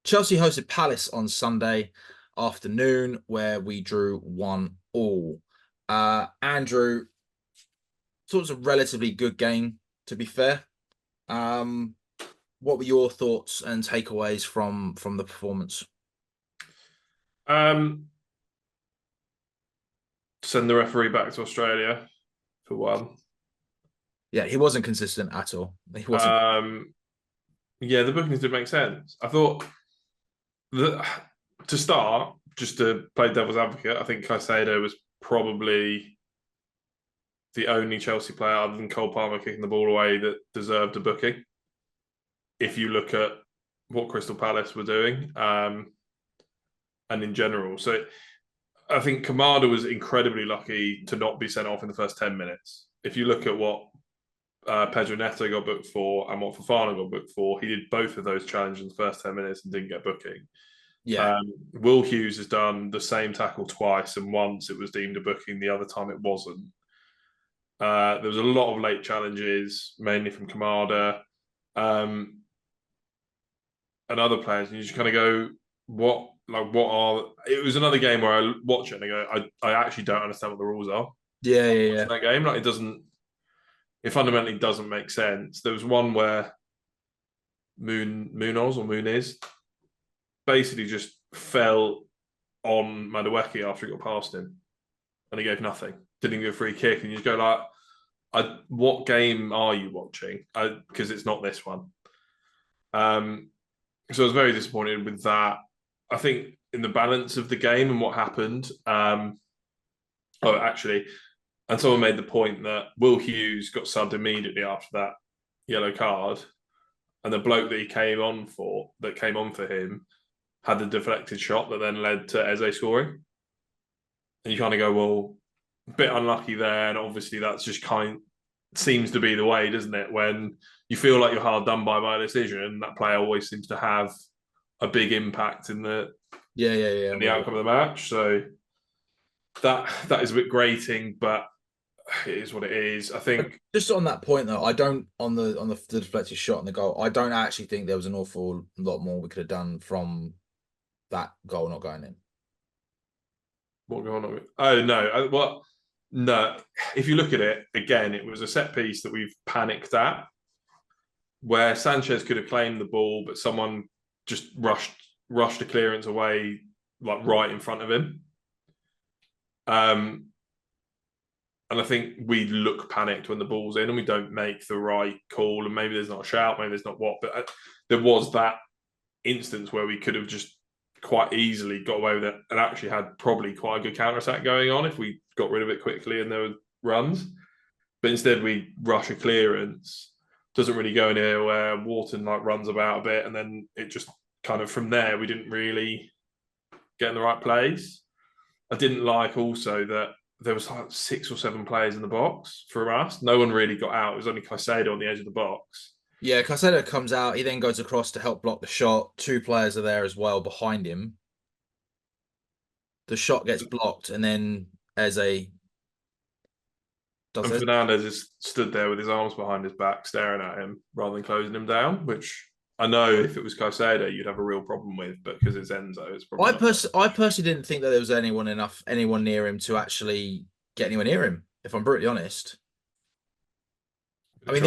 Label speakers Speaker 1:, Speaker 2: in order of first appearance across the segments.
Speaker 1: Chelsea hosted Palace on Sunday afternoon, where we drew 1-1. Andrew, thought it was a relatively good game, to be fair. Um, what were your thoughts and takeaways from the performance?
Speaker 2: Um, Send the referee back to Australia for one.
Speaker 1: Yeah, he wasn't consistent at all. He wasn't.
Speaker 2: Um, yeah, the bookings did make sense. I thought that to start, just to play devil's advocate, I think Caicedo was probably the only Chelsea player other than Cole Palmer kicking the ball away that deserved a booking. If you look at what Crystal Palace were doing, and in general, I think Kamada was incredibly lucky to not be sent off in the first 10 minutes. If you look at what Pedro Neto got booked for and what Fofana got booked for, he did both of those challenges in the first 10 minutes and didn't get booking.
Speaker 1: Yeah,
Speaker 2: Will Hughes has done the same tackle twice, and once it was deemed a booking, the other time it wasn't. There was a lot of late challenges, mainly from Kamada and other players, and you just kind of go, what are? It was another game where I watch it and I go, I actually don't understand what the rules are.
Speaker 1: yeah, yeah,
Speaker 2: Watching
Speaker 1: yeah.
Speaker 2: that game, like it fundamentally doesn't make sense. There was one where Muniz basically just fell on Madueke after he got past him, and he gave nothing. Didn't give a free kick, and you just go what game are you watching? Because it's not this one. So I was very disappointed with that. I think in the balance of the game and what happened. Actually, and someone made the point that Will Hughes got subbed immediately after that yellow card, and the bloke that came on for him had the deflected shot that then led to Eze scoring. And you kind of go, well, a bit unlucky there, and obviously that's just seems to be the way, doesn't it? When you feel like you're hard done by a decision, that player always seems to have a big impact in the
Speaker 1: Yeah, yeah, yeah.
Speaker 2: in the outcome of the match. So that is a bit grating, but it is what it is. I
Speaker 1: But
Speaker 2: think.
Speaker 1: just on that point though, I don't the deflected shot and the goal. I don't actually think there was an awful lot more we could have done from that goal not going in.
Speaker 2: What going on? Oh no! Well, no. If you look at it again, it was a set piece that we've panicked at, where Sanchez could have claimed the ball, but someone just rushed a clearance away, like right in front of him. Um, and I think we look panicked when the ball's in, and we don't make the right call. And maybe there's not a shout, maybe there's not what, but there was that instance where we could have just quite easily got away with it and actually had probably quite a good counter attack going on if we got rid of it quickly and there were runs. But instead, we rush a clearance, doesn't really go anywhere. Wharton runs about a bit, and then it just kind of from there we didn't really get in the right place. I didn't like also that there was like 6 or 7 players in the box for us. No one really got out. It was only Caicedo on the edge of the box.
Speaker 1: Yeah, Caicedo comes out. He then goes across to help block the shot. Two players are there as well behind him. The shot gets blocked, and then Eze does
Speaker 2: And
Speaker 1: this.
Speaker 2: Fernandez just stood there with his arms behind his back, staring at him rather than closing him down, which I know if it was Caicedo, you'd have a real problem with, but because it's Enzo, it's probably not.
Speaker 1: I personally didn't think that there was anyone near him to actually get anyone near him. If I'm brutally honest, I mean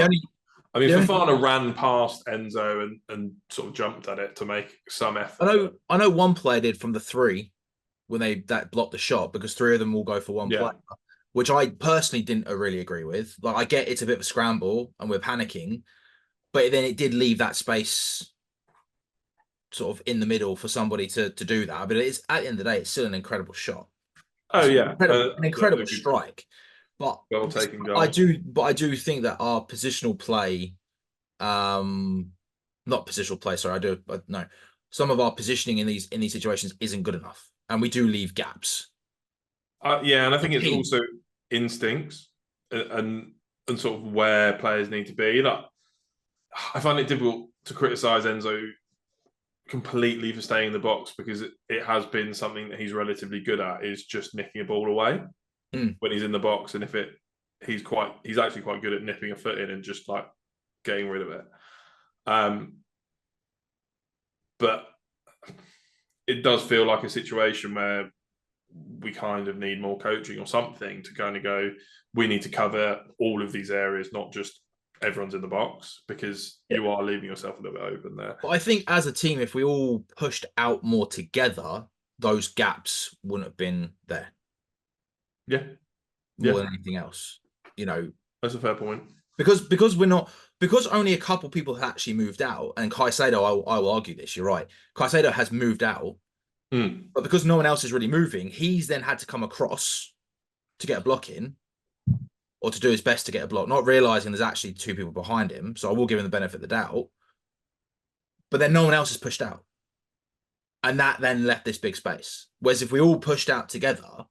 Speaker 2: I mean,
Speaker 1: the only
Speaker 2: Fofana ran past Enzo and sort of jumped at it to make some effort.
Speaker 1: I know one player did from the three when they that blocked the shot because three of them will go for one
Speaker 2: Yeah.
Speaker 1: player, which I personally didn't really agree with. Like I get it's a bit of a scramble and we're panicking, but then it did leave that space sort of in the middle for somebody to do that. But it's at the end of the day, it's still an incredible shot.
Speaker 2: Oh, yeah.
Speaker 1: An incredible strike. But
Speaker 2: Goal taking goal.
Speaker 1: but I do think that our positional play, not positional play, sorry, I do, but no, some of our positioning in these situations isn't good enough, and we do leave gaps.
Speaker 2: Yeah, and I think it's
Speaker 1: Team.
Speaker 2: also instincts and sort of where players need to be. Like, I find it difficult to criticise Enzo completely for staying in the box because it has been something that he's relatively good at is just nicking a ball away when he's in the box, and if he's actually quite good at nipping a foot in and just getting rid of it. But it does feel like a situation where we kind of need more coaching or something to kind of go, we need to cover all of these areas, not just everyone's in the box, because
Speaker 1: Yeah.
Speaker 2: you are leaving yourself a little bit open there.
Speaker 1: But I think as a team, if we all pushed out more together, those gaps wouldn't have been there
Speaker 2: Yeah,
Speaker 1: more
Speaker 2: yeah,
Speaker 1: than anything else. You know,
Speaker 2: that's a fair point.
Speaker 1: because we're not because only a couple people have actually moved out, and Caicedo, I will argue this. You're right. Caicedo has moved out,
Speaker 2: Mm.
Speaker 1: but because no one else is really moving, he's then had to come across to get a block in or to do his best to get a block, not realizing there's actually two people behind him. So I will give him the benefit of the doubt. But then no one else is pushed out. And that then left this big space. Whereas if we all pushed out together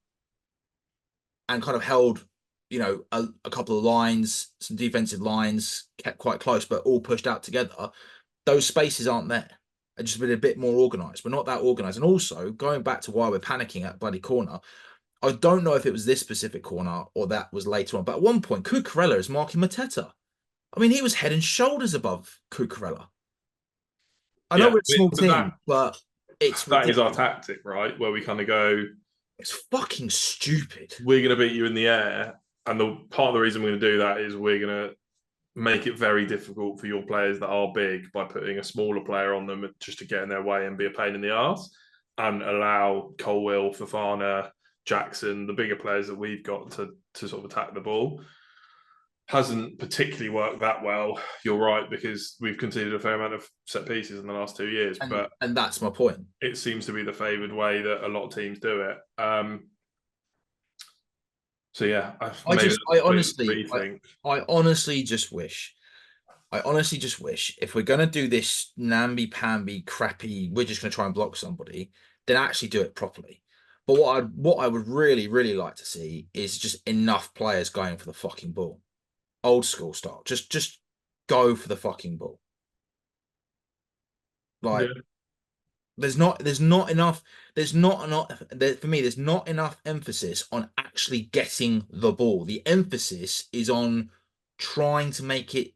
Speaker 1: and kind of held, a couple of lines, some defensive lines, kept quite close, but all pushed out together, those spaces aren't there. And just been a bit more organized. We're not that organized. And also, going back to why we're panicking at bloody corner, I don't know if it was this specific corner or that was later on, but at one point, Cucurella is marking Mateta. I mean, he was head and shoulders above Cucurella. I know
Speaker 2: Yeah,
Speaker 1: we're a small
Speaker 2: but
Speaker 1: team, but it's
Speaker 2: that is our
Speaker 1: ridiculous.
Speaker 2: tactic, right? Where we kind of go,
Speaker 1: It's fucking stupid.
Speaker 2: we're going to beat you in the air, and the part of the reason we're going to do that is we're going to make it very difficult for your players that are big by putting a smaller player on them just to get in their way and be a pain in the arse, and allow Colwill, Fofana, Jackson, the bigger players that we've got to sort of attack the ball. Hasn't particularly worked that well. You're right, because we've conceded a fair amount of set pieces in the last 2 years,
Speaker 1: And
Speaker 2: but
Speaker 1: and that's my point.
Speaker 2: it seems to be the favoured way that a lot of teams do it. So yeah,
Speaker 1: I
Speaker 2: maybe
Speaker 1: just
Speaker 2: that's a point of rethink.
Speaker 1: I honestly just wish if we're gonna do this namby-pamby crappy, we're just gonna try and block somebody, then actually do it properly. But what I would really, really like to see is just enough players going for the fucking ball. Old school style. Just go for the fucking ball. Like
Speaker 2: Yeah,
Speaker 1: there's not enough for me, there's not enough emphasis on actually getting the ball. The emphasis is on trying to make it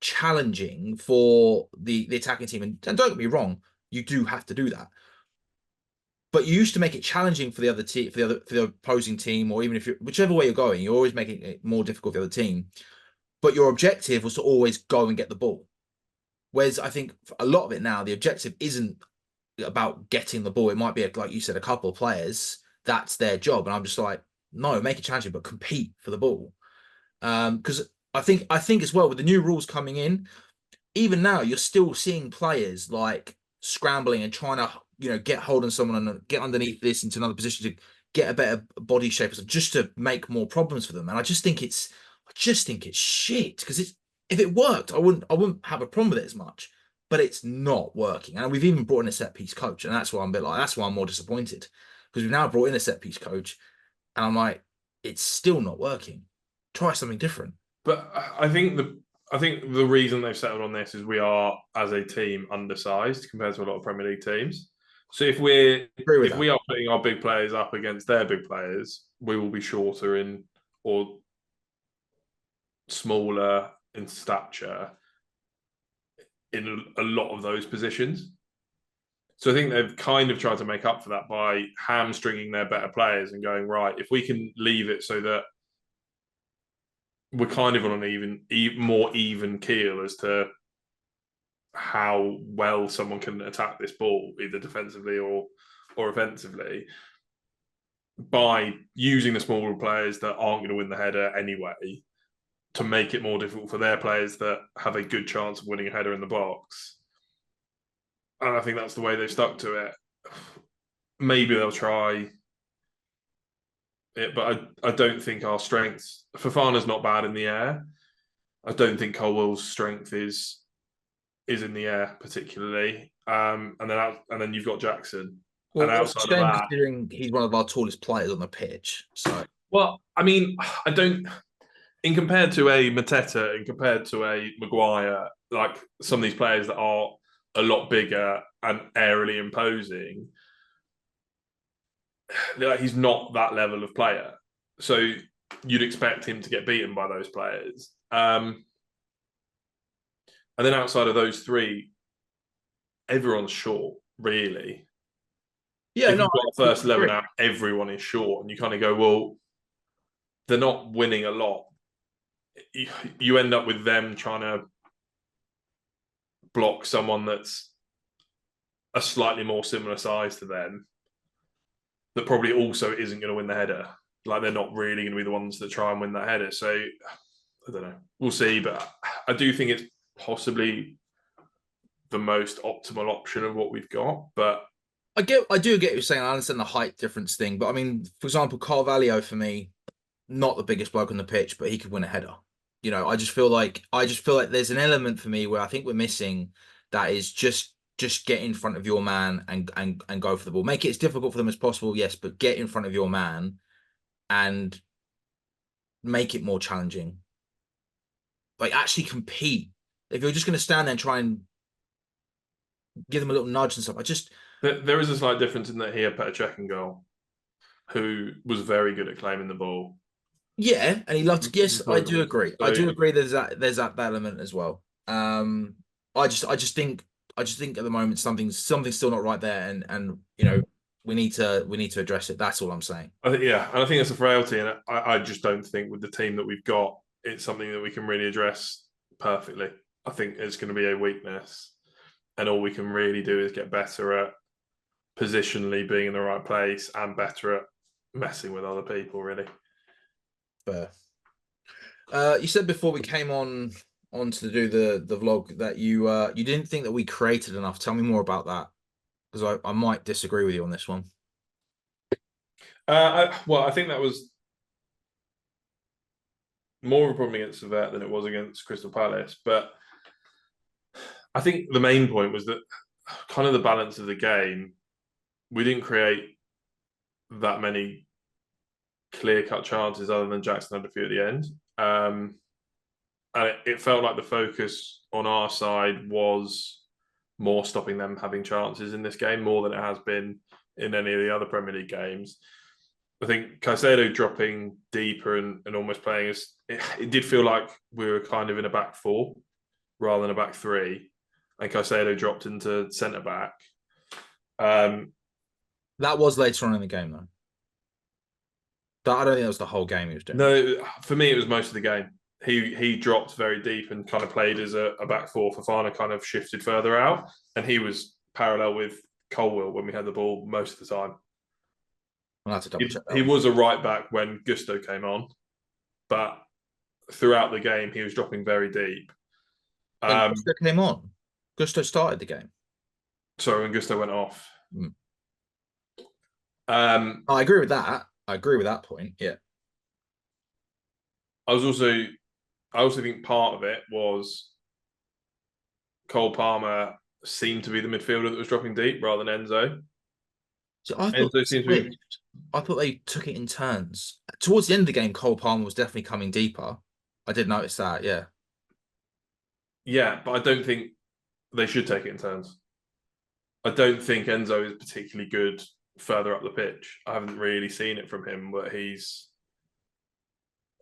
Speaker 1: challenging for the attacking team. And don't get me wrong, you do have to do that. But you used to make it challenging for the other team, for the opposing team, or even if you're whichever way you're going, you're always making it more difficult for the other team. But your objective was to always go and get the ball. Whereas I think a lot of it now, the objective isn't about getting the ball. It might be, like you said, a couple of players. That's their job. And I'm just like, no, make it challenging, but compete for the ball. Because I think as well with the new rules coming in, even now you're still seeing players like scrambling and trying to get hold on someone and get underneath this into another position to get a better body shape just to make more problems for them. And I just think it's shit because it's if it worked, I wouldn't have a problem with it as much. But it's not working, and we've even brought in a set piece coach, and that's why I'm more disappointed because we've now brought in a set piece coach, and I'm like, it's still not working. Try something different.
Speaker 2: but I think the reason they've settled on this is we are as a team undersized compared to a lot of Premier League teams. So
Speaker 1: Agree with
Speaker 2: if
Speaker 1: that.
Speaker 2: we are putting our big players up against their big players, we will be shorter in or smaller in stature in a lot of those positions. So I think they've kind of tried to make up for that by hamstringing their better players and going, right, if we can leave it so that we're kind of on an more even keel as to how well someone can attack this ball, either defensively or offensively, by using the smaller players that aren't going to win the header anyway, to make it more difficult for their players that have a good chance of winning a header in the box. And I think that's the way they've stuck to it. Maybe they'll try it, but I don't think our strength. Fofana's not bad in the air. I don't think Colwell's strength is in the air particularly. And then you've got Jackson, and
Speaker 1: Well, it's a
Speaker 2: outside of
Speaker 1: shame
Speaker 2: that,
Speaker 1: considering he's one of our tallest players on the pitch. So
Speaker 2: well, I mean, I don't. In compared to a Mateta, and compared to a Maguire, like some of these players that are a lot bigger and aerially imposing, like he's not that level of player. So you'd expect him to get beaten by those players. And then outside of those three, everyone's short, really.
Speaker 1: Yeah,
Speaker 2: If
Speaker 1: no,
Speaker 2: you've got a
Speaker 1: I
Speaker 2: first 11
Speaker 1: agree.
Speaker 2: out, everyone is short, and you kind of go, well, they're not winning a lot. You end up with them trying to block someone that's a slightly more similar size to them that probably also isn't going to win the header. Like they're not really going to be the ones that try and win that header. So I don't know. We'll see, but I do think it's possibly the most optimal option of what we've got. But
Speaker 1: I do get what you're saying. I understand the height difference thing, but I mean, for example, Carvalho for me, not the biggest bloke on the pitch, but he could win a header. I just feel like there's an element for me where I think we're missing that is just get in front of your man and go for the ball. Make it as difficult for them as possible, yes, but get in front of your man and make it more challenging. Like actually compete. If you're just going to stand there and try and give them a little nudge and stuff,
Speaker 2: there is a slight difference in that he had Petr Cech in goal, who was very good at claiming the ball.
Speaker 1: yeah, and he loved. Yes, I do agree. I
Speaker 2: So
Speaker 1: do agree. There's that element as well. I just think at the moment something's still not right there, and we need to address it. That's all I'm saying.
Speaker 2: I think, yeah, and I think it's a frailty, and I just don't think with the team that we've got, it's something that we can really address perfectly. I think it's going to be a weakness, and all we can really do is get better at positionally being in the right place and better at messing with other people. Really,
Speaker 1: Fair. You said before we came on to do the vlog that you didn't think that we created enough. Tell me more about that because I might disagree with you on this one.
Speaker 2: I think that was more of a problem against Servette than it was against Crystal Palace, but I think the main point was that kind of the balance of the game. We didn't create that many clear-cut chances other than Jackson had a few at the end. And it felt like the focus on our side was more stopping them having chances in this game more than it has been in any of the other Premier League games. I think Caicedo dropping deeper and almost playing as it did feel like we were kind of in a back four rather than a back three, and Caicedo dropped into centre back.
Speaker 1: That was later on in the game though. I don't think that was the whole game he was doing.
Speaker 2: No, for me it was most of the game. He dropped very deep and kind of played as a back four. Fofana kind of shifted further out, and he was parallel with Colwill when we had the ball most of the time.
Speaker 1: I'll have to double check that
Speaker 2: He
Speaker 1: one.
Speaker 2: was a right back when Gusto came on, but throughout the game he was dropping very deep.
Speaker 1: When Gusto came on, Gusto started the game.
Speaker 2: Sorry, when Gusto went off.
Speaker 1: Mm.
Speaker 2: I
Speaker 1: I agree with that. I agree with that point. Yeah.
Speaker 2: I also think part of it was Cole Palmer seemed to be the midfielder that was dropping deep rather than Enzo.
Speaker 1: So I thought
Speaker 2: Enzo seems to be.
Speaker 1: I thought they took it in turns. Towards the end of the game, Cole Palmer was definitely coming deeper. I did notice that. Yeah.
Speaker 2: Yeah, but I don't think they should take it in turns. I don't think Enzo is particularly good further up the pitch. I haven't really seen it from him where he's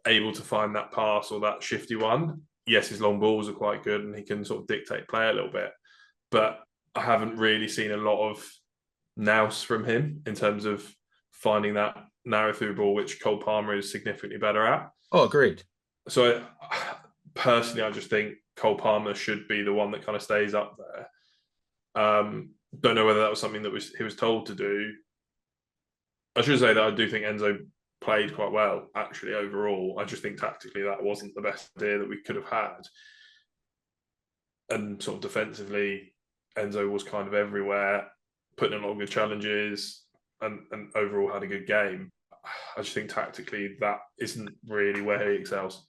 Speaker 2: able to find that pass or that shifty one. Yes, his long balls are quite good and he can sort of dictate play a little bit, but I haven't really seen a lot of nous from him in terms of finding that narrow through ball, which Cole Palmer is significantly better at.
Speaker 1: Oh, agreed.
Speaker 2: So personally, I just think Cole Palmer should be the one that kind of stays up there. Don't know whether that was something that he was told to do. I should say that I do think Enzo played quite well, actually, overall. I just think tactically that wasn't the best idea that we could have had. And sort of defensively, Enzo was kind of everywhere, putting in a lot of good challenges and overall had a good game. I just think tactically that isn't really where he excels.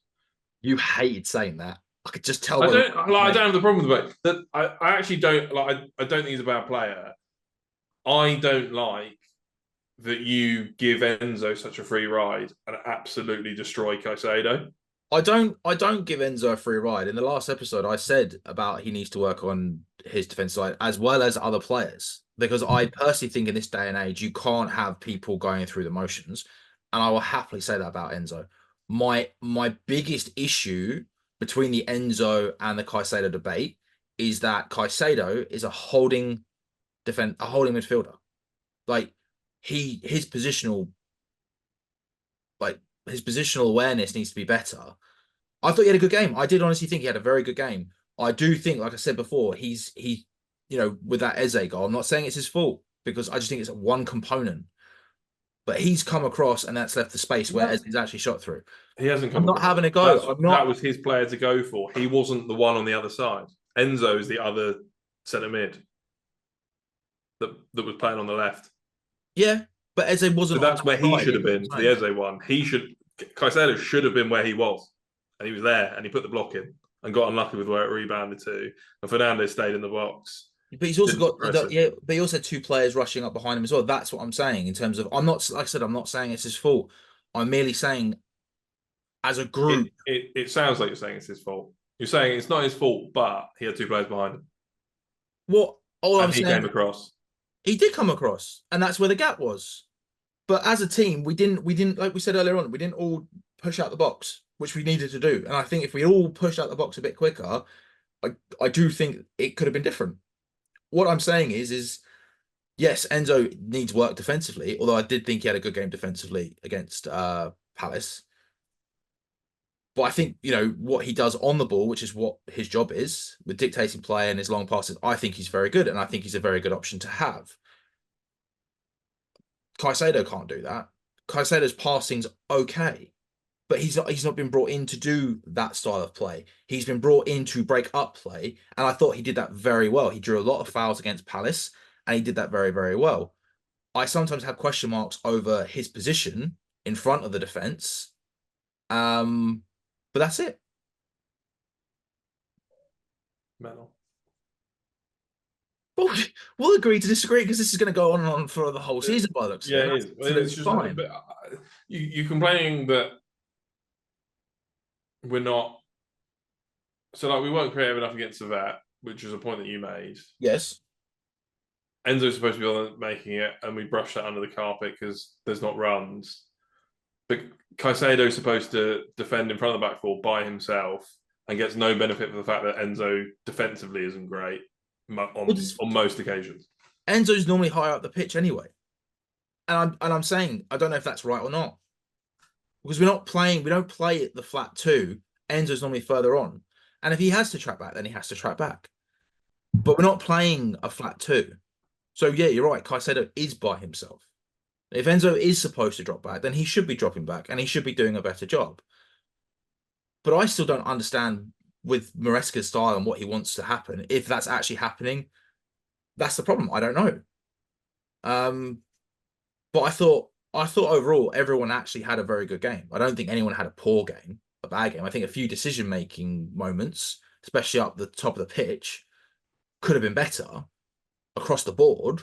Speaker 1: You hated saying that. I could just tell.
Speaker 2: I don't have the problem with it. That I actually don't like. I don't think he's a bad player. I don't like that you give Enzo such a free ride and absolutely destroy Caicedo.
Speaker 1: I don't give Enzo a free ride. In the last episode, I said about he needs to work on his defense side as well as other players. Because I personally think in this day and age, you can't have people going through the motions. And I will happily say that about Enzo. My biggest issue between the Enzo and the Caicedo debate is that Caicedo is a holding midfielder. Like his positional like his positional awareness needs to be better. I thought he had a good game. I did honestly think he had a very good game. I do think, like I said before, with that Eze goal. I'm not saying it's his fault because I just think it's one component. But he's come across and that's left the space where Eze's actually shot through.
Speaker 2: He hasn't
Speaker 1: I'm
Speaker 2: come
Speaker 1: not
Speaker 2: across.
Speaker 1: having a go. I'm
Speaker 2: That
Speaker 1: not.
Speaker 2: was his player to go for. He wasn't the one on the other side. Enzo's the other centre mid that was playing on the left.
Speaker 1: Yeah, but Eze
Speaker 2: So
Speaker 1: wasn't on
Speaker 2: that's
Speaker 1: that
Speaker 2: where he
Speaker 1: side.
Speaker 2: should
Speaker 1: You
Speaker 2: have
Speaker 1: know what
Speaker 2: been
Speaker 1: I'm
Speaker 2: for the
Speaker 1: saying?
Speaker 2: Eze one. Caicedo should have been where he was, and he was there, and he put the block in and got unlucky with where it rebounded to. And Fernandez stayed in the box.
Speaker 1: But he's also
Speaker 2: Didn't press
Speaker 1: got
Speaker 2: it.
Speaker 1: yeah. But he also had two players rushing up behind him as well. That's what I'm saying in terms of I'm not like I said I'm not saying it's his fault. I'm merely saying as a group.
Speaker 2: It sounds like you're saying it's his fault. You're saying it's not his fault, but he had two players behind him,
Speaker 1: What all I'm
Speaker 2: and he came
Speaker 1: saying,
Speaker 2: across.
Speaker 1: he did come across, and that's where the gap was. But as a team, we didn't like we said earlier on, we didn't all push out the box, which we needed to do. And I think if we all pushed out the box a bit quicker, I I do think it could have been different. What I'm saying is yes, Enzo needs work defensively, although I did think he had a good game defensively against Palace. But I think, what he does on the ball, which is what his job is, with dictating play and his long passes, I think he's very good, and I think he's a very good option to have. Caicedo can't do that. Caicedo's passing's okay, but he's not been brought in to do that style of play. He's been brought in to break up play, and I thought he did that very well. He drew a lot of fouls against Palace, and he did that very, very well. I sometimes have question marks over his position in front of the defense. But that's it.
Speaker 2: Mental.
Speaker 1: Well, we'll agree to disagree because this is going to go on and on for the whole season by the looks of
Speaker 2: Yeah,
Speaker 1: it.
Speaker 2: it
Speaker 1: That's
Speaker 2: is. It's
Speaker 1: absolutely
Speaker 2: just,
Speaker 1: fine.
Speaker 2: but you complaining that we're not. So like we weren't creative enough against the vet, which is a point that you made.
Speaker 1: Yes.
Speaker 2: Enzo's supposed to be on making it, and we brushed that under the carpet because there's not runs. But Caicedo's supposed to defend in front of the back four by himself and gets no benefit from the fact that Enzo defensively isn't great
Speaker 1: Well,
Speaker 2: on most occasions.
Speaker 1: Enzo's normally higher up the pitch anyway. And I'm saying I don't know if that's right or not. Because we don't play at the flat two. Enzo's normally further on. And if he has to track back, then he has to track back. But we're not playing a flat two. So yeah, you're right. Caicedo is by himself. If Enzo is supposed to drop back, then he should be dropping back and he should be doing a better job. But I still don't understand with Maresca's style and what he wants to happen. If that's actually happening, that's the problem. I don't know. But I thought overall everyone actually had a very good game. I don't think anyone had a poor game, a bad game. I think a few decision-making moments, especially up the top of the pitch, could have been better across the board.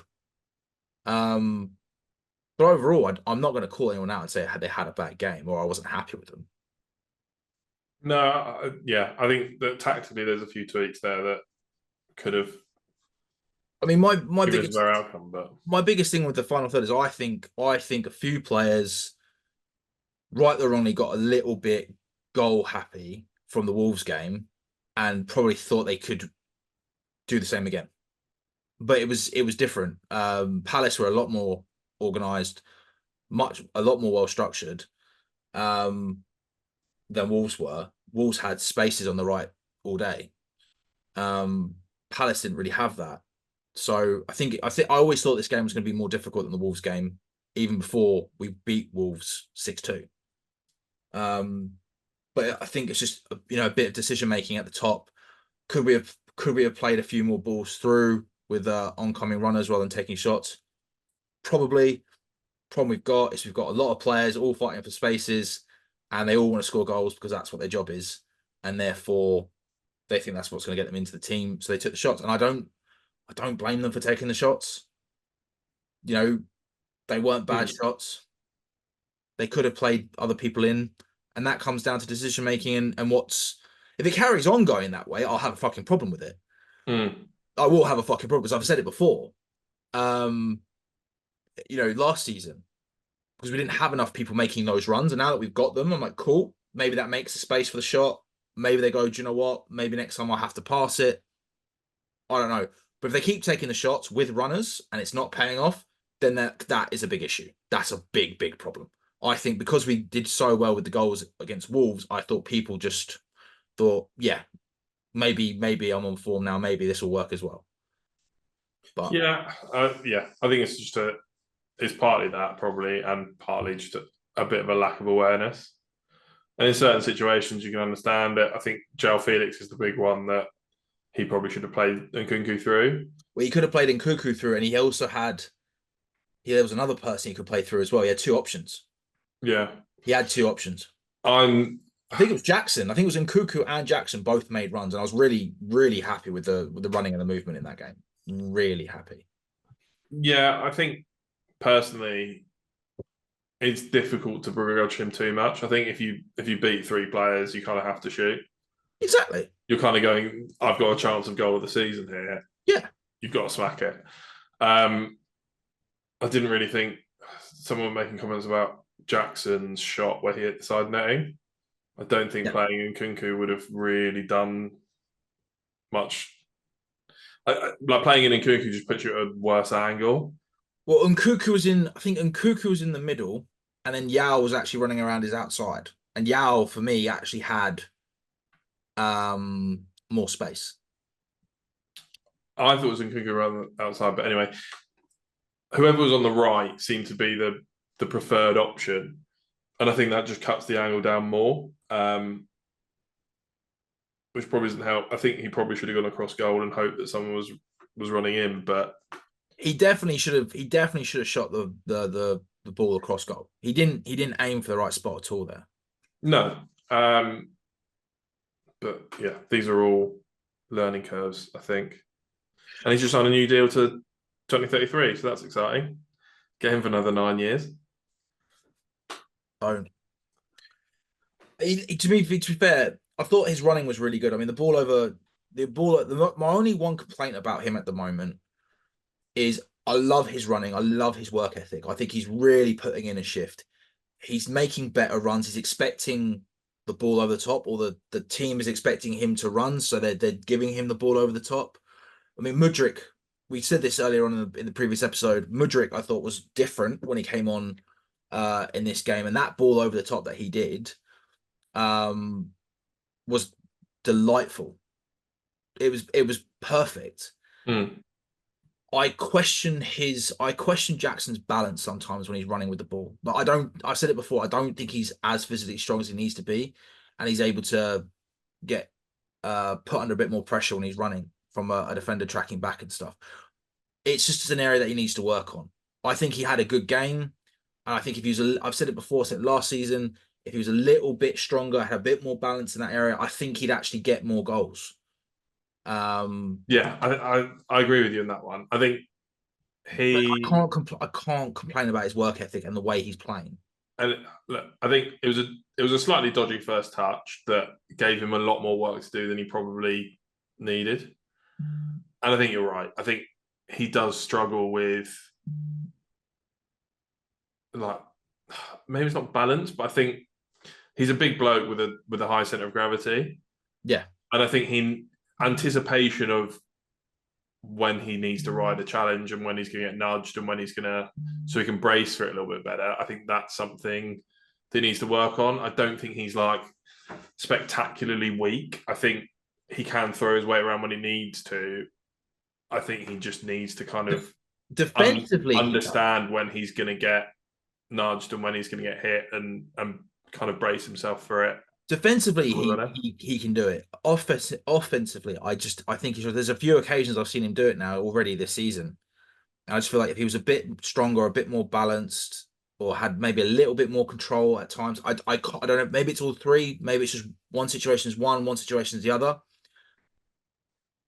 Speaker 1: But overall, I'm not going to call anyone out and say they had a bad game or I wasn't happy with them.
Speaker 2: No, yeah, I think that tactically there's a few tweaks there that could have
Speaker 1: I mean, my
Speaker 2: given us a
Speaker 1: biggest
Speaker 2: better outcome, but
Speaker 1: my biggest thing with the final third is I think a few players, right or wrongly, got a little bit goal happy from the Wolves game and probably thought they could do the same again. But it was different. Palace were a lot more organized, a lot more well structured than Wolves were. Wolves had spaces on the right all day. Palace didn't really have that. So I always thought this game was going to be more difficult than the Wolves game, even before we beat Wolves 6-2. But I think it's just a bit of decision making at the top. Could we have played a few more balls through with oncoming runners rather than taking shots? Probably. Problem we've got is we've got a lot of players all fighting for spaces, and they all want to score goals because that's what their job is, and therefore they think that's what's going to get them into the team. So they took the shots, and I don't blame them for taking the shots. They weren't bad shots. They could have played other people in, and that comes down to decision making and what's if it carries on going that way, I'll have a fucking problem with it. I will have a fucking problem because I've said it before. Last season, because we didn't have enough people making those runs, and now that we've got them, I'm like, cool. Maybe that makes a space for the shot. Maybe they go, do you know what? Maybe next time I'll have to pass it. I don't know. But if they keep taking the shots with runners and it's not paying off, then that is a big issue. That's a big problem. I think because we did so well with the goals against Wolves, I thought people just thought, yeah, maybe I'm on form now. Maybe this will work as well. But
Speaker 2: yeah, I think it's just it's partly that probably, and partly just a bit of a lack of awareness. And in certain situations, you can understand it. I think João Felix is the big one that he probably should have played Nkunku through.
Speaker 1: well, he could have played in Cuckoo through, and he also had there was another person he could play through as well. He had two options.
Speaker 2: Yeah,
Speaker 1: He had two options.
Speaker 2: I'm.
Speaker 1: I think it was Jackson. I think it was Nkuku and Jackson both made runs, and I was really happy with the running and the movement in that game. Really happy.
Speaker 2: Yeah, I think personally, it's difficult to begrudge him too much. I think if you beat three players, you kind of have to shoot.
Speaker 1: Exactly.
Speaker 2: You're kind of going, I've got a chance of goal of the season here.
Speaker 1: Yeah.
Speaker 2: You've got to smack it. I didn't really think someone making comments about Jackson's shot where he hit the side netting. I don't think
Speaker 1: Yeah.
Speaker 2: playing in Nkunku would have really done much. Like playing in Nkunku just puts you at a worse angle.
Speaker 1: Well, Nkuku was in. I think Nkuku was in the middle, and then Yao was actually running around his outside. And Yao, for me, actually had more space.
Speaker 2: I thought it was Nkunku around the outside, but anyway, whoever was on the right seemed to be the preferred option, and I think that just cuts the angle down more, which probably doesn't help. I think he probably should have gone across goal and hoped that someone was running in, but
Speaker 1: He definitely should have. He definitely should have shot the ball across goal. He didn't. He didn't aim for the right spot at all there.
Speaker 2: no. But yeah, these are all learning curves, I think. And he's just signed a new deal to 2033, so that's exciting. Get him for another 9 years.
Speaker 1: So, to be fair, I thought his running was really good. I mean, my only one complaint about him at the moment is I love his running. I love his work ethic. I think he's really putting in a shift. He's making better runs. He's expecting the ball over the top, or the team is expecting him to run, so they're giving him the ball over the top. I mean, Mudryk, we said this earlier on in the previous episode. Mudryk, I thought, was different when he came on in this game, and that ball over the top that he did was delightful. It was perfect.
Speaker 2: Mm.
Speaker 1: I question Jackson's balance sometimes when he's running with the ball. But I've said it before, I don't think he's as physically strong as he needs to be, and he's able to get put under a bit more pressure when he's running from a defender tracking back and stuff. It's just an area that he needs to work on. I think he had a good game, and I think if he was, I've said it before, I said it last season, if he was a little bit stronger, had a bit more balance in that area, I think he'd actually get more goals.
Speaker 2: Yeah, I agree with you on that one. I think
Speaker 1: I can't complain about his work ethic and the way he's playing.
Speaker 2: and look, I think it was a slightly dodgy first touch that gave him a lot more work to do than he probably needed. And I think you're right. I think he does struggle with, like, maybe it's not balance, but I think he's a big bloke with a high center of gravity.
Speaker 1: Yeah.
Speaker 2: And I think he anticipation of when he needs to ride a challenge and when he's going to get nudged and when he's going to, so he can brace for it a little bit better. I think that's something that he needs to work on. I don't think he's like spectacularly weak. I think he can throw his weight around when he needs to. I think he just needs to kind of
Speaker 1: defensively
Speaker 2: understand when he's going to get nudged and when he's going to get hit and kind of brace himself for it.
Speaker 1: Defensively, he can do it. Offensively, I think there's a few occasions I've seen him do it now already this season. And I just feel like if he was a bit stronger, a bit more balanced, or had maybe a little bit more control at times, I don't know. Maybe it's all three. Maybe it's just one situation is one situation is the other.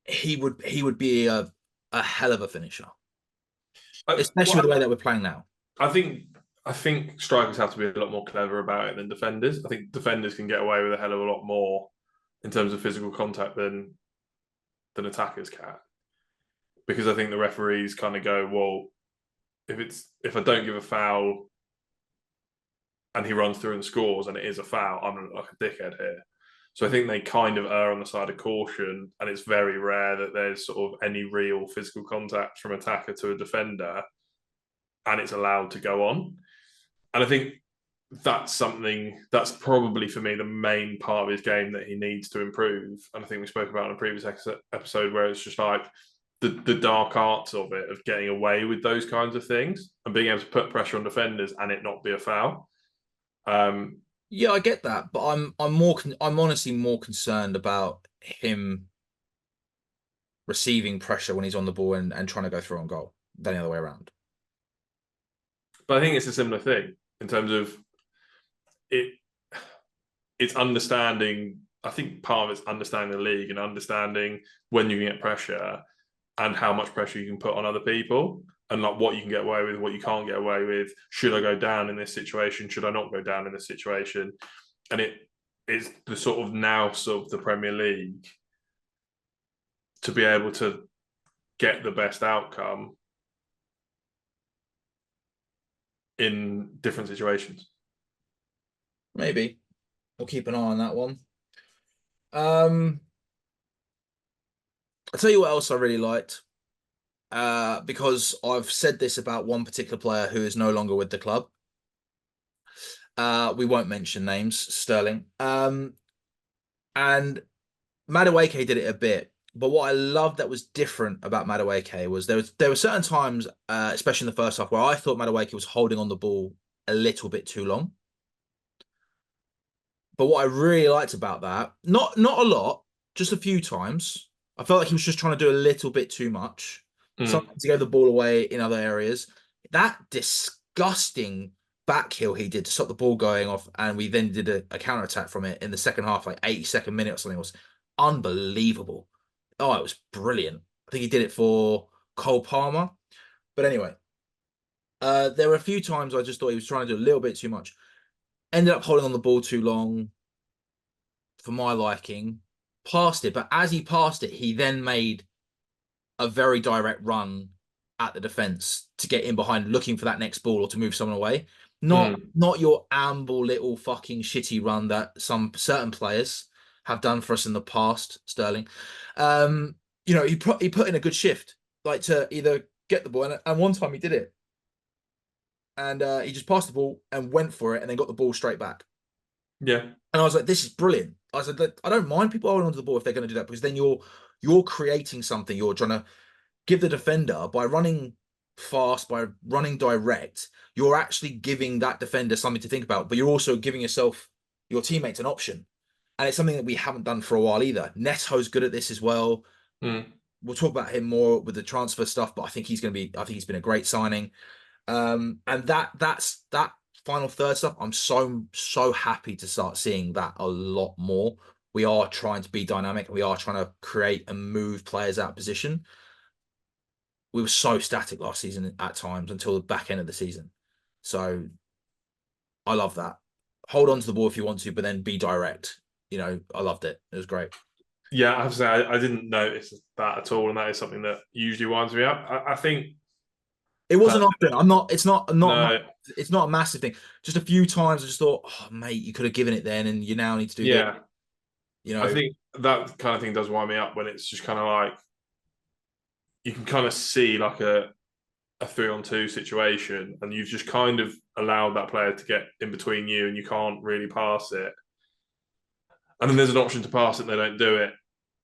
Speaker 1: He would be a hell of a finisher, especially with the way that we're playing now.
Speaker 2: I think strikers have to be a lot more clever about it than defenders. I think defenders can get away with a hell of a lot more in terms of physical contact than attackers can. Because I think the referees kind of go, well, if I don't give a foul and he runs through and scores and it is a foul, I'm like a dickhead here. So I think they kind of err on the side of caution, and it's very rare that there's sort of any real physical contact from attacker to a defender. and it's allowed to go on. And I think that's probably for me the main part of his game that he needs to improve. And I think we spoke about in a previous episode where it's just like the dark arts of it, of getting away with those kinds of things and being able to put pressure on defenders and it not be a foul.
Speaker 1: Yeah, I get that, but I'm honestly more concerned about him receiving pressure when he's on the ball and trying to go through on goal than the other way around.
Speaker 2: But I think it's a similar thing in terms of it. It's understanding. I think part of it's understanding the league and understanding when you can get pressure and how much pressure you can put on other people and like what you can get away with, what you can't get away with. Should I go down in this situation? Should I not go down in this situation? And it is the sort of nous of the Premier League to be able to get the best outcome in different situations.
Speaker 1: Maybe we'll keep an eye on that one. Um, I'll tell you what else I really liked. Because I've said this about one particular player who is no longer with the club. We won't mention names, Sterling. And Madueke did it a bit, but what I loved that was different about Madueke was there were certain times, especially in the first half, where I thought Madueke was holding on the ball a little bit too long. But what I really liked about that, not a lot, just a few times, I felt like he was just trying to do a little bit too much. Sometimes he gave the ball away in other areas. That disgusting back heel he did to stop the ball going off, and we then did a counter attack from it in the second half, like 82nd minute or something, was unbelievable. Oh, it was brilliant. I think he did it for Cole Palmer. But anyway, there were a few times I just thought he was trying to do a little bit too much. Ended up holding on the ball too long for my liking. Passed it, but as he passed it, he then made a very direct run at the defense to get in behind, looking for that next ball or to move someone away. Not your amble little fucking shitty run that some certain players have done for us in the past, Sterling. He put in a good shift, like to either get the ball, and one time he did it, and he just passed the ball and went for it, and then got the ball straight back.
Speaker 2: Yeah,
Speaker 1: and I was like, this is brilliant. I said, I don't mind people holding onto the ball if they're going to do that, because then you're creating something. You're trying to give the defender, by running fast, by running direct, you're actually giving that defender something to think about, but you're also giving your teammates an option. And it's something that we haven't done for a while either. Neto's good at this as well. We'll talk about him more with the transfer stuff, but I think he's been a great signing. And that's that final third stuff. I'm so happy to start seeing that a lot more. We are trying to be dynamic. We are trying to create and move players out of position. We were so static last season at times until the back end of the season. So I love that. Hold on to the ball if you want to, but then be direct. I loved it. It was great.
Speaker 2: Yeah, I have to say I didn't notice that at all, and that is something that usually winds me up. I think
Speaker 1: it wasn't often. I'm not. It's not.
Speaker 2: No.
Speaker 1: It's not a massive thing. Just a few times I just thought, oh mate, you could have given it then, and you now need to do this.
Speaker 2: I think that kind of thing does wind me up when it's just kind of like you can kind of see like a 3-on-2 situation, and you've just kind of allowed that player to get in between you, and you can't really pass it. And then there's an option to pass it, and they don't do it,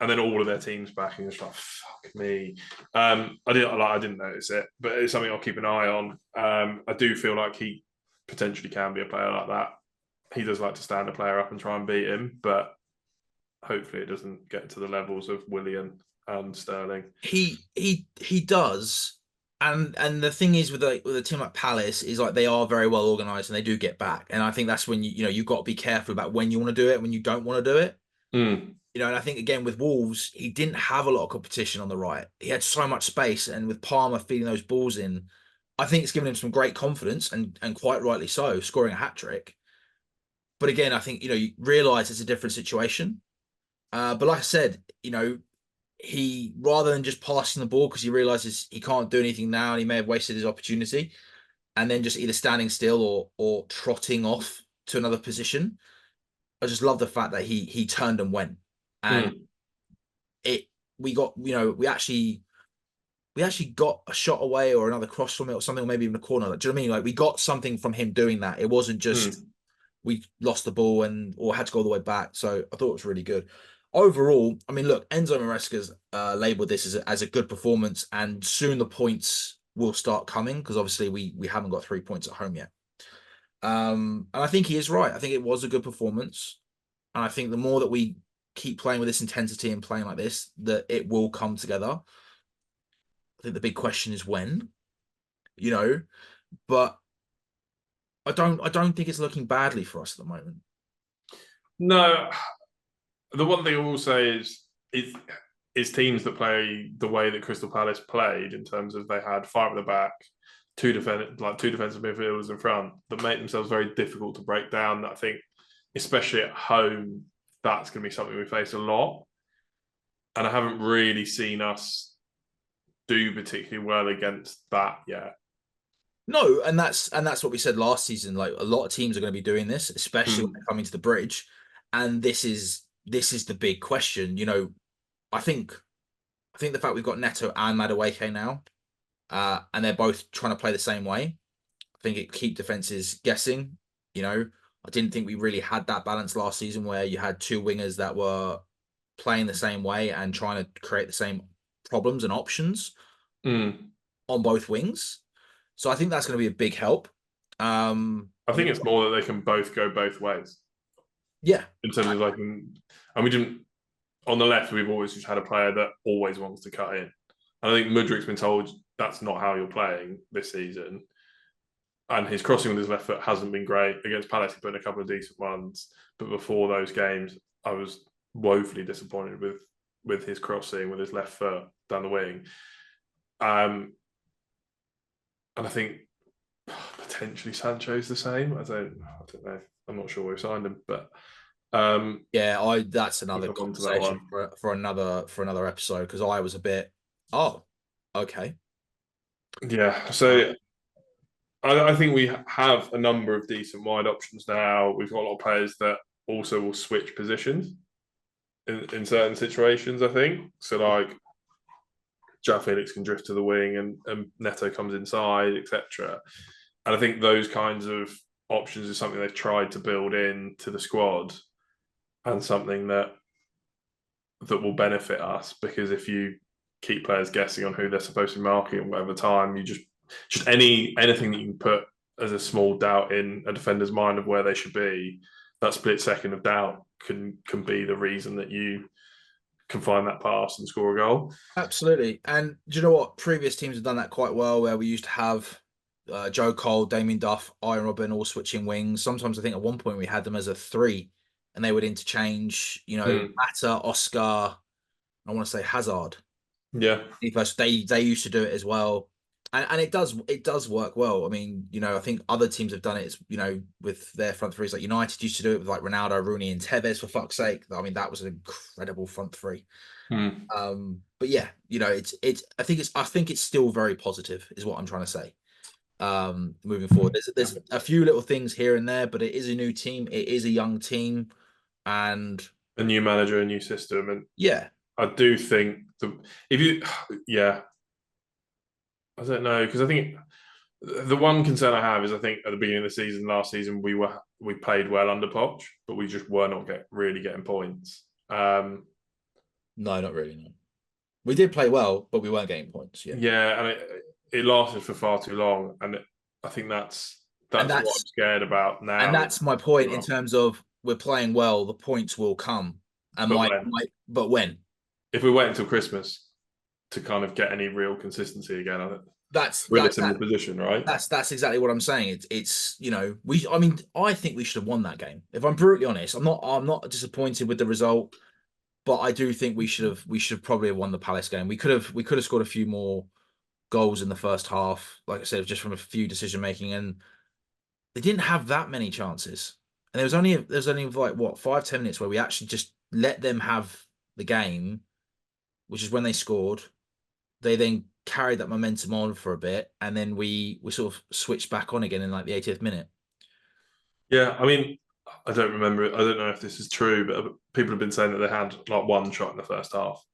Speaker 2: and then all of their team's back, and it's like fuck me. I didn't notice it, but it's something I'll keep an eye on. I do feel like he potentially can be a player like that. He does like to stand a player up and try and beat him, but hopefully it doesn't get to the levels of Willian and Sterling.
Speaker 1: He does. And the thing is with a team like Palace is like they are very well organized and they do get back. And I think that's when you've got to be careful about when you want to do it, when you don't want to do it. And I think again with Wolves, he didn't have a lot of competition on the right. He had so much space, and with Palmer feeding those balls in, I think it's given him some great confidence and quite rightly so, scoring a hat-trick. But again, I think you realise it's a different situation. But like I said, he, rather than just passing the ball because he realizes he can't do anything now and he may have wasted his opportunity, and then just either standing still or trotting off to another position, I just love the fact that he turned and went. And we actually we actually got a shot away or another cross from it or something, or maybe even a corner. Like, do you know what I mean? Like we got something from him doing that. It wasn't just
Speaker 2: Mm.
Speaker 1: we lost the ball and or had to go all the way back. So I thought it was really good. Overall, I mean, look, Enzo Maresca's labeled this as a good performance, and soon the points will start coming because obviously we haven't got 3 points at home yet. And I think he is right. I think it was a good performance, and I think the more that we keep playing with this intensity and playing like this, that it will come together. I think the big question is when, you know, but I don't think it's looking badly for us at the moment.
Speaker 2: No, the one thing I will say is teams that play the way that Crystal Palace played in terms of they had five at the back, two defensive midfielders in front that make themselves very difficult to break down. I think, especially at home, that's going to be something we face a lot. And I haven't really seen us do particularly well against that yet.
Speaker 1: No, and that's what we said last season. Like a lot of teams are going to be doing this, especially when
Speaker 2: Mm.
Speaker 1: they're coming to the bridge. And this is the big question. I think I think the fact we've got Neto and Madueke now, and they're both trying to play the same way. I think it keep defenses guessing. You know, I didn't think we really had that balance last season where you had two wingers that were playing the same way and trying to create the same problems and options
Speaker 2: Mm.
Speaker 1: on both wings. So I think that's going to be a big help.
Speaker 2: I
Speaker 1: I mean,
Speaker 2: think it's more that they can both go both ways
Speaker 1: yeah,
Speaker 2: in terms of like, and we didn't on the left. We've always just had a player that always wants to cut in. And I think Mudrik's been told that's not how you're playing this season. And his crossing with his left foot hasn't been great. Against Palace, he put in a couple of decent ones. But before those games, I was woefully disappointed with his crossing with his left foot down the wing. And I think potentially Sancho's the same. I don't know. I'm not sure we've signed him, but
Speaker 1: yeah. I That's
Speaker 2: we'll
Speaker 1: another
Speaker 2: come on to that
Speaker 1: conversation
Speaker 2: one.
Speaker 1: for another episode because I was a bit, oh, okay,
Speaker 2: Yeah.
Speaker 1: uh,
Speaker 2: So I think we have a number of decent wide options now. We've got a lot of players that also will switch positions in certain situations, I think. So like Jack Felix can drift to the wing and Neto comes inside, etc. And I think those kinds of options is something they've tried to build in to the squad and something that will benefit us because if you keep players guessing on who they're supposed to be marking at whatever time, you just anything that you can put as a small doubt in a defender's mind of where they should be, that split second of doubt can be the reason that you can find that pass and score a goal.
Speaker 1: absolutely. And do you know what? Previous teams have done that quite well, where we used to have Joe Cole, Damien Duff, Iron Robin all switching wings. Sometimes I think at one point we had them as a three, and they would interchange.
Speaker 2: Mm.
Speaker 1: Mata, Oscar. I want to say Hazard.
Speaker 2: Yeah,
Speaker 1: They used to do it as well, and it does work well. I mean, I think other teams have done it. With their front threes, like United used to do it with like Ronaldo, Rooney, and Tevez. For fuck's sake, I mean that was an incredible front three.
Speaker 2: mm.
Speaker 1: But yeah, I think it's still very positive, is what I'm trying to say. Moving forward, there's a few little things here and there, but it is a new team. It is a young team, and
Speaker 2: A new manager, a new system, and
Speaker 1: yeah,
Speaker 2: I do think if you, yeah, I don't know because I think the one concern I have is I think at the beginning of the season, last season, we played well under Poch, but we just were not really getting points.
Speaker 1: no, not really. No, we did play well, but we weren't getting points. Yeah,
Speaker 2: Yeah, and it lasted for far too long, and I think
Speaker 1: and
Speaker 2: that's what I'm
Speaker 1: that's
Speaker 2: scared about
Speaker 1: and
Speaker 2: now.
Speaker 1: that's my point in terms of we're playing well, the points will come, and
Speaker 2: But
Speaker 1: my,
Speaker 2: when
Speaker 1: my but when
Speaker 2: if we wait until Christmas to kind of get any real consistency again, I think
Speaker 1: that's
Speaker 2: we're in a
Speaker 1: that
Speaker 2: similar position, right?
Speaker 1: that's exactly what I'm saying. It's we I mean I think we should have won that game. If I'm brutally honest, I'm not disappointed with the result, but I do think we should probably have won the Palace game. We could have scored a few more goals in the first half, like I said, just from a few decision making, and they didn't have that many chances. And there was only like what 5-10 minutes where we actually just let them have the game, which is when they scored. They then carried that momentum on for a bit, and then we sort of switched back on again in like the 80th minute.
Speaker 2: Yeah, I mean, I don't remember. I don't know if this is true, but people have been saying that they had like one shot in the first half.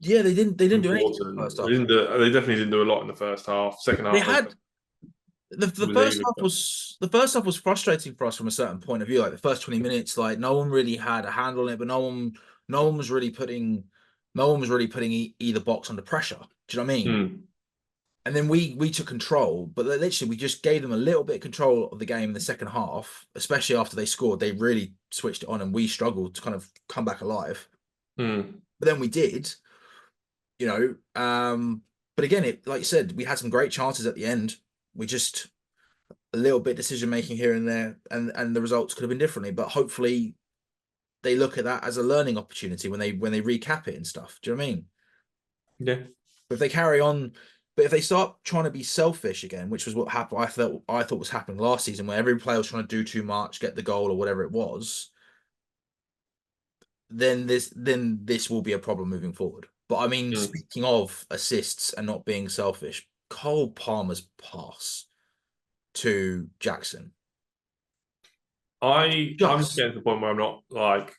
Speaker 1: Yeah, they didn't. They didn't do anything in the
Speaker 2: Important.
Speaker 1: first half.
Speaker 2: They definitely didn't do a lot in the first half. Second
Speaker 1: They
Speaker 2: half, they
Speaker 1: had the
Speaker 2: was
Speaker 1: first
Speaker 2: even.
Speaker 1: half was the first half was frustrating for us from a certain point of view. Like the first 20 minutes, like no one really had a handle on it, but no one was really putting either box under pressure. Do you know what I mean? And then we took control, but literally we just gave them a little bit of control of the game in the second half, especially after they scored. They really switched it on, and we struggled to kind of come back alive. But then we did, you know. But again, it like you said, we had some great chances at the end. We just a little bit decision making here and there, and the results could have been differently. But hopefully, they look at that as a learning opportunity when they recap it and stuff. Do you know what I mean?
Speaker 2: Yeah.
Speaker 1: But if they carry on, but if they start trying to be selfish again, which was what happened, I thought was happening last season, where every player was trying to do too much, get the goal or whatever it was, then this will be a problem moving forward. But I mean, speaking of assists and not being selfish, Cole Palmer's pass to Jackson.
Speaker 2: I'm just
Speaker 1: Just,
Speaker 2: getting to the point where I'm not like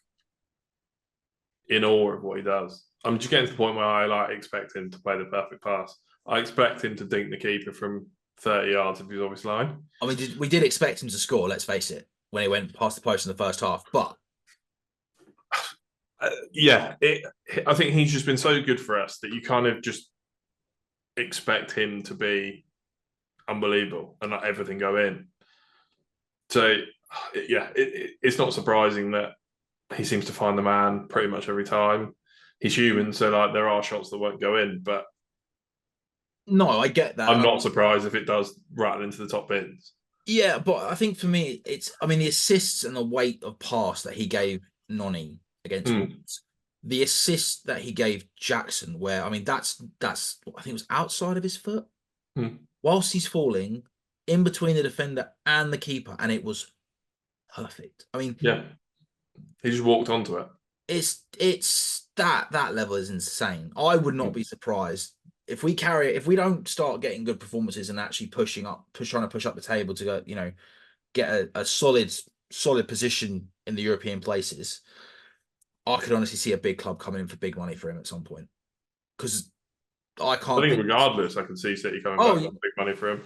Speaker 2: in awe of what he does. I'm just getting to the point where I like expect him to play the perfect pass. I expect him to dink the keeper from 30 yards if he's off his line.
Speaker 1: I mean, we did expect him to score, let's face it, when he went past the post in the first half. But
Speaker 2: I think he's just been so good for us that you kind of just expect him to be unbelievable and let everything go in. So, yeah, it's not surprising that he seems to find the man pretty much every time. He's human, so like there are shots that won't go in, but
Speaker 1: no, I get that.
Speaker 2: I'm not surprised if it does rattle into the top bins.
Speaker 1: Yeah, but I think for me, I mean, the assists and the weight of pass that he gave Noni against Wolves, the assist that he gave Jackson, where I mean, that's I think it was outside of his foot whilst he's falling in between the defender and the keeper, and it was perfect. I mean,
Speaker 2: Yeah, he just walked onto it.
Speaker 1: it's that level is insane. I would not be surprised if we don't start getting good performances and actually trying to push up the table to go, get a solid position in the European places. I could honestly see a big club coming in for big money for him at some point, because I
Speaker 2: I
Speaker 1: can't
Speaker 2: think
Speaker 1: think.
Speaker 2: regardless, I can see City coming
Speaker 1: Oh,
Speaker 2: back with big money for him.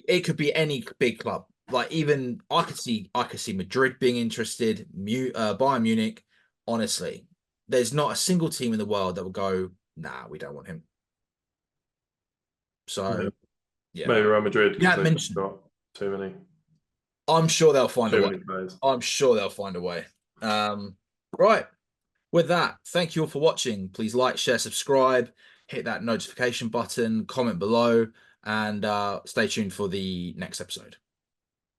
Speaker 1: it could be any big club. Like even I could see Madrid being interested, Bayern Munich. Honestly, there's not a single team in the world that will go, nah, we don't want him. So yeah,
Speaker 2: Maybe Real Madrid
Speaker 1: yeah,
Speaker 2: because they've got too many.
Speaker 1: I'm sure they'll find a
Speaker 2: Too
Speaker 1: way.
Speaker 2: many players.
Speaker 1: I'm sure they'll find a way. Right. With that, thank you all for watching. Please like, share, subscribe, hit that notification button, comment below, and stay tuned for the next episode.